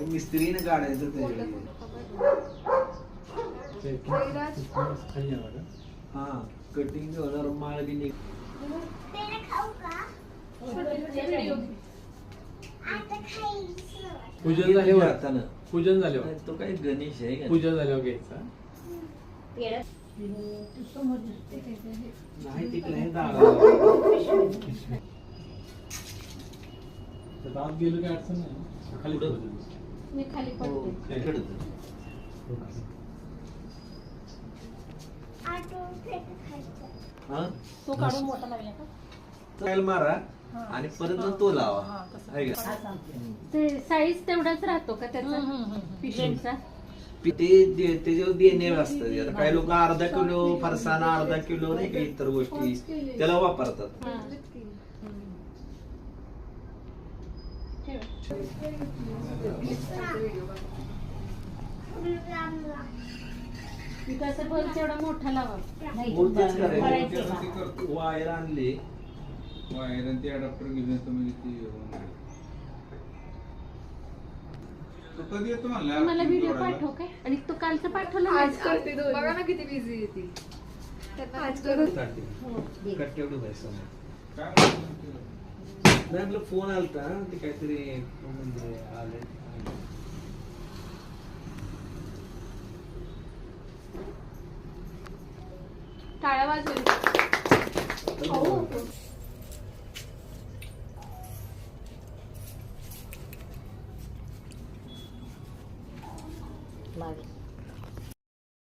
मिस्त्रीने काढायचं हा कटिंग होणार माळ बी निघ पूजन झाल्यावर हातानं पूजन झाल्यावर तो काही गणेश आहे का पूजन झाल्यावर घ्यायचा नाही तिकडे हे आत गेलो काय अडचण नाही खाली मी खाली पडते तो काढून मोठा लागला का मारा आणि परत मग तो लावा ते साईज तेवढाच राहतो का त्याचा पिशवीचा त्याच्यावर देणे असतात आता काही लोक अर्धा किलो फरसाणा अर्धा किलो नाही का इतर गोष्टी त्याला वापरतात कसं पण तेवढा मोठा लावा वायर आणले वायर आणि ते अडॅप्टर घेऊन तुम्ही कधी येतो मला व्हिडिओ पाठव काय आणि तो कालचा पाठवला आज करते बघा ना किती बिझी येते आज करू कट्टेवढं व्हायचं काय नाही आपला फोन आलता ते काहीतरी आले टाळ्या वाजवली